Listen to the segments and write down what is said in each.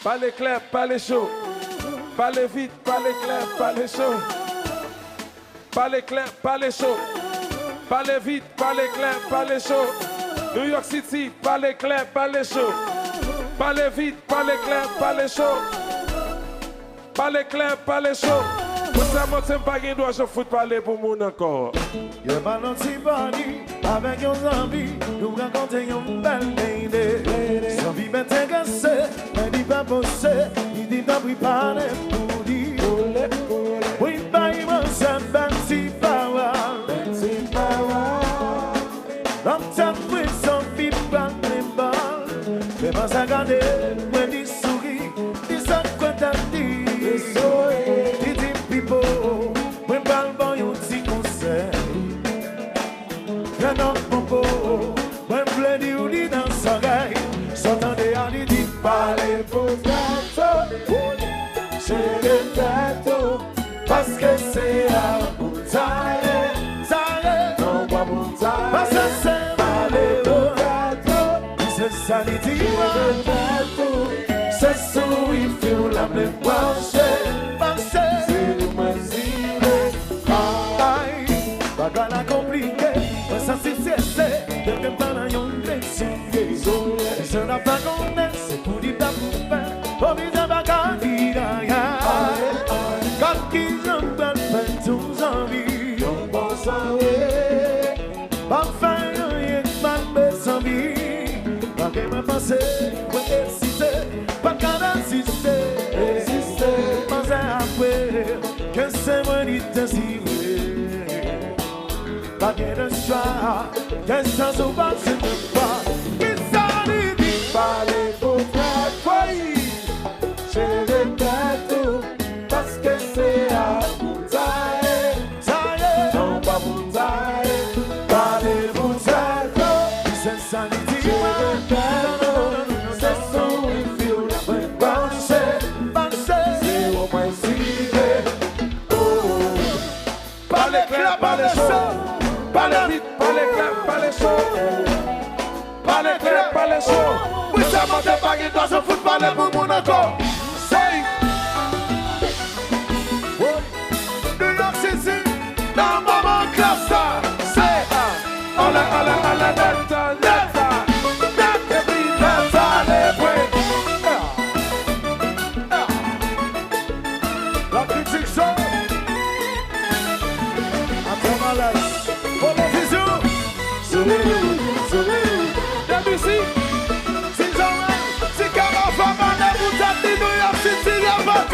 Parlez clair, parlez chaud. Parlez vite, parlez clair, parlez chaud. Parlez clair, parlez chaud. Parlez vite, parlez clair, parlez chaud. New York City, parlez clair, parlez chaud. Parlez vite, parlez clair, parlez chaud. Parlez clair, parlez chaud. Vous savez, pas qu'il doit se foutre parler pour mon encore. Y'a pas non si parti avec nos amis, nous raconter une belle idée. Sans vie m'intéresser, mais dit pas bosser, il dit pas préparer pour dire. Oui, bah il m'a ça, ben si power. Longtemps with some people on the ball. Mais pas ça garder, when il sourit, il s'en compte à dire. Parlez pour gâteau, c'est le gâteau, parce que c'est à boutaille, non pas boutaille, parce que c'est parlez pour gâteau, c'est ça les c'est le gâteau, c'est sous il faut la même branche, c'est le moisir, aïe, bagarre la compliquée, ça c'est, de même pas dans une blessure, je n'ai pas connaître. Pour dire ta poupée, pour dire ta candidat, quand ils ont pas fait tous envie, on pense à eux, enfin rien que mal mais sans vie, pas que me passer, pour exister, pas qu'à exister, mais après, que c'est moi qui te signe, pas que de choix, que ça se passe, c'est pas, qui s'en dit, parlez pour c'est le gâteau, parce que c'est à boutaille, non pas boutaille, parlez pour gâteau, c'est ça les c'est le gâteau, c'est son il faut la bonne pensée, c'est au moins si Parlez clair, parlez chaud. Parlez vite, parlez clair, parlez chaud. Parlez clair, parlez chaud. oui ça m'a fait pas qu'il doit se foutre parler pour mon encore. New York City, dans maman classe ça, c'est Alla, delta, delta. Every delta, les break. la critique show. Après malaise, pour les bisous. Debussy. Si Joël, si Carafan, vous êtes dit New York City, il y a pas de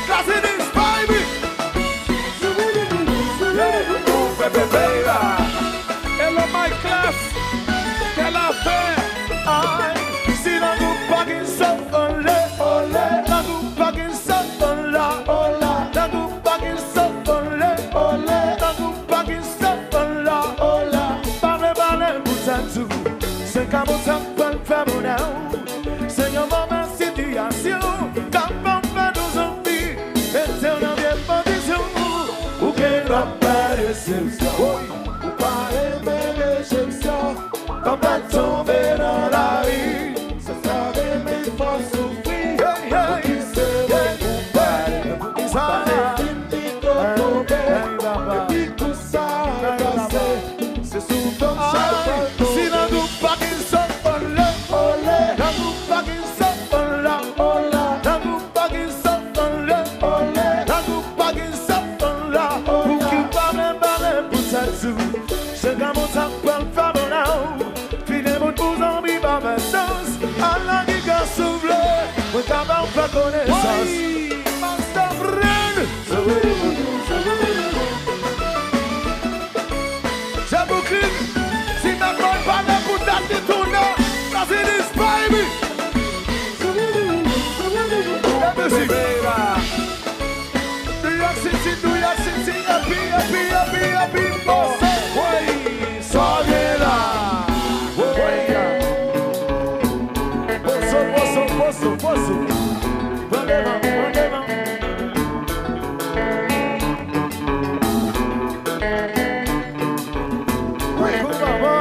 classe in this baby. Hello, my class. Quelle affaire. Aïe, si la nous pas qu'il s'en olé, la nous pas qu'il s'en olé, la nous pas qu'il s'en olé, la nous pas qu'il s'en olé, parlez pour ça tout, c'est comme ça qu'on fait mon nom, c'est un moment situation, comme on fait nos envies, et c'est une vieille position, ou qu'elle va pas réception, ou pas aimer réception, quand pas tomber dans la vie, ça savait mes forces souffrir, qui se récupère, qui s'en va, et puis tout ça passé, c'est sous ton chapeau. Si la nous pas qu'ils sont olé, la nous pas qu'ils sont olé, la nous pas qu'ils sont olé, la nous pas qu'ils sont olé, pour qu'ils parlent pour ça tout, c'est comme ça qu'on fait mon âme. Vous en vivez ma sens, à la giga souffle, vous t'avez pas connaissance. Master Brain, j'avoue que si ma bonne parle pour t'attendre tournant, ça c'est this baby. La musique, New York City, happy, oui, soyez là. Posso, problema. Oi, por favor.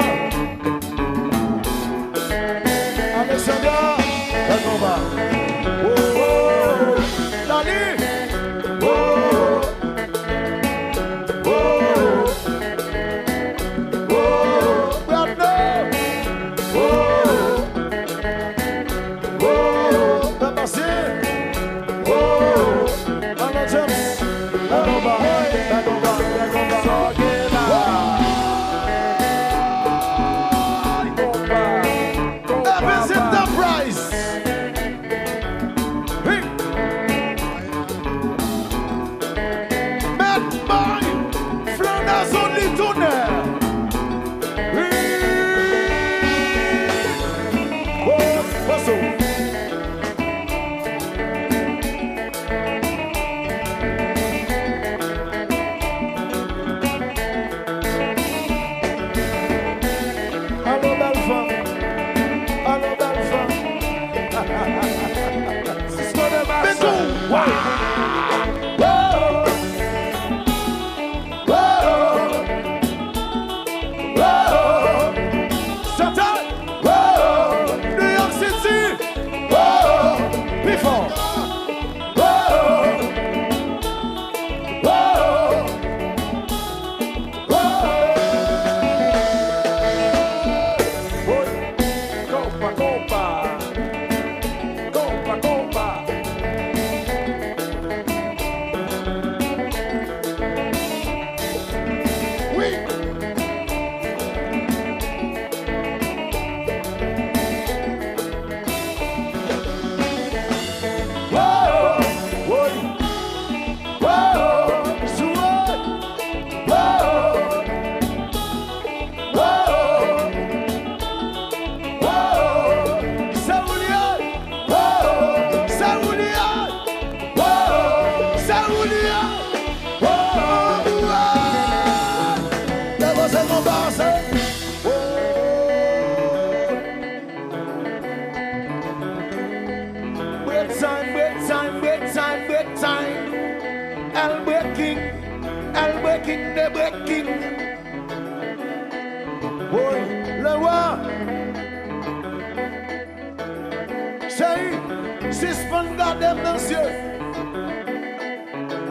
Si je peux garder dans les yeux,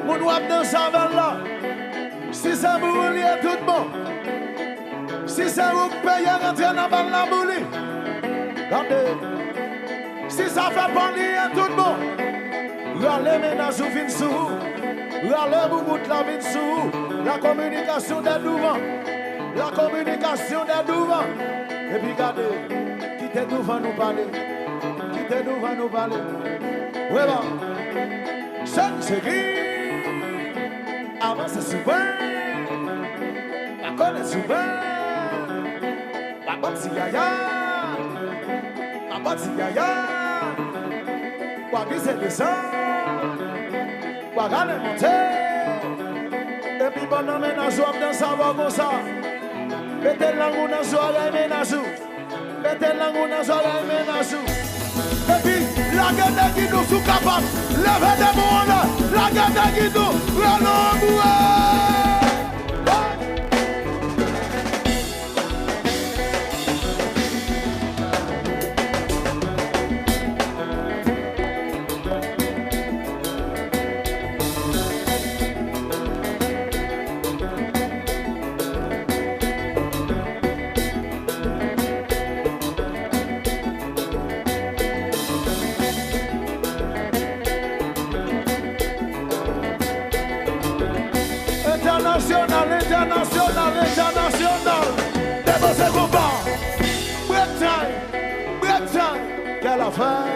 mon wap dans sa vanne là. Si ça vous lié tout bon. Si ça vous paye rentrer dans la vanne la bouli. Regardez. Si ça fait pas lié tout bon. Regardez ménage ou vin sous. Regardez bout la vin sous. La communication des devant. La communication des devant. Et puis regardez. Quittez devant nous parler. Quittez devant nous parler. Oui, bon. C'est qui? Avance souvent. La connaît souvent. La botte yaya. La botte yaya. Quoi viser descend. Quoi gagner monter. Et puis pendant ménage dans sa voix comme ça. Mettez l'angle dans sa oreille ménage. Mettez l'angle dans sa oreille ménage. Et puis la gueule qui nous sous capable. Levez des mots là. La gueule qui nous. International, déposez combat. Break time, quelle affaire.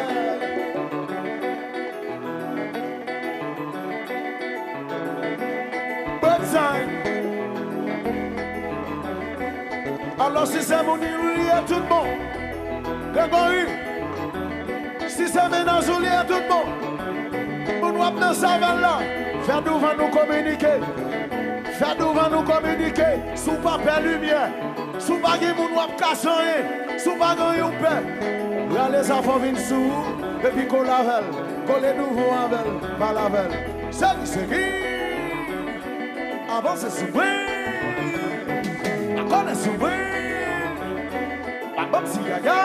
Break time. Alors si c'est mon lié tout le monde, Grégory, si c'est ménage lié tout le monde, on doit dans sa vanne là, faire devant nous communiquer. Faire devant nous communiquer, sous papier lumière, sous bagay moun wap kassan, sous bagay yon paix. Les enfants viennent sous, et puis qu'on lavelle, qu'on les nouveaux avec, pas lavelle. C'est qui? Avant c'est souvent, la connaît souvent, la bonne si gaga,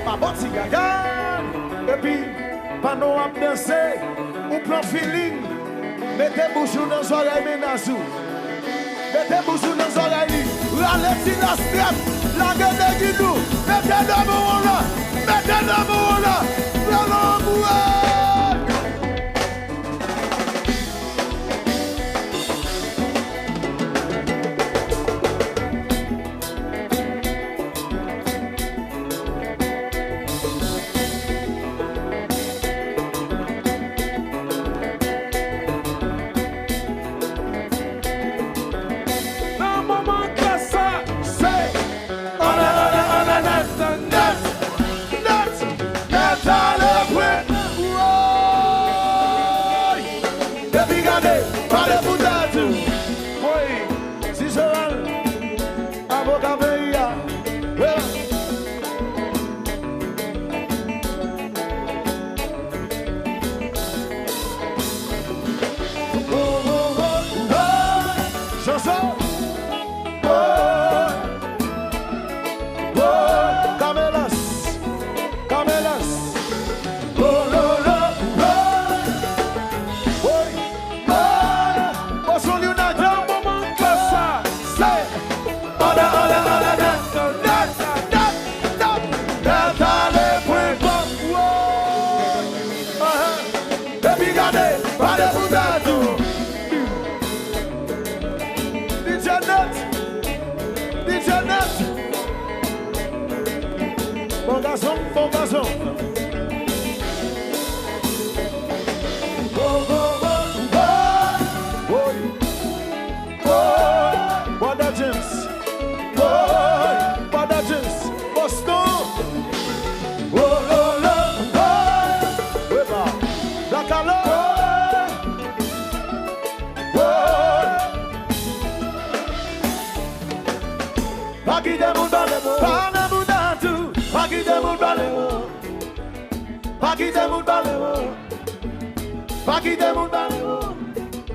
la bonne si gaga, et puis, pendant qu'on danser, on prend feeling. Mettez bouchou dans les oreilles, ménazou. Mettez bouchou dans les oreilles. Ralenti la strap, la gueule de guidou. Mettez dans mon là, mettez dans mon là.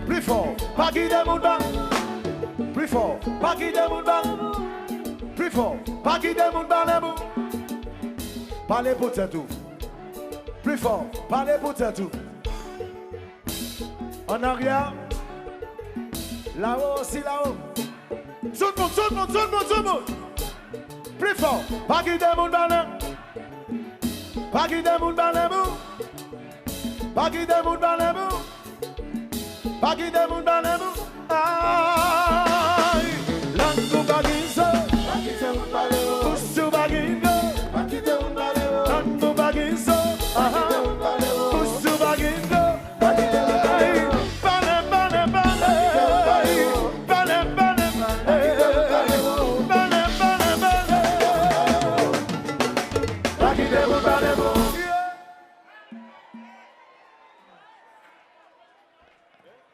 Plus fort, pas qui démonte pas. Plus fort, pas qui démonte pas. Plus fort, pas qui démonte pas. Parlez pour tout. Plus fort, parlez pour tout. En arrière. Là-haut aussi, là-haut. Tout le monde, tout le monde, tout le monde, tout le monde. Plus fort. Pas qui des moun balem. Pas qui des moun balem. Pas qui des moun balem. Pas qui des moun balem. Aïe. Langue pas qui so.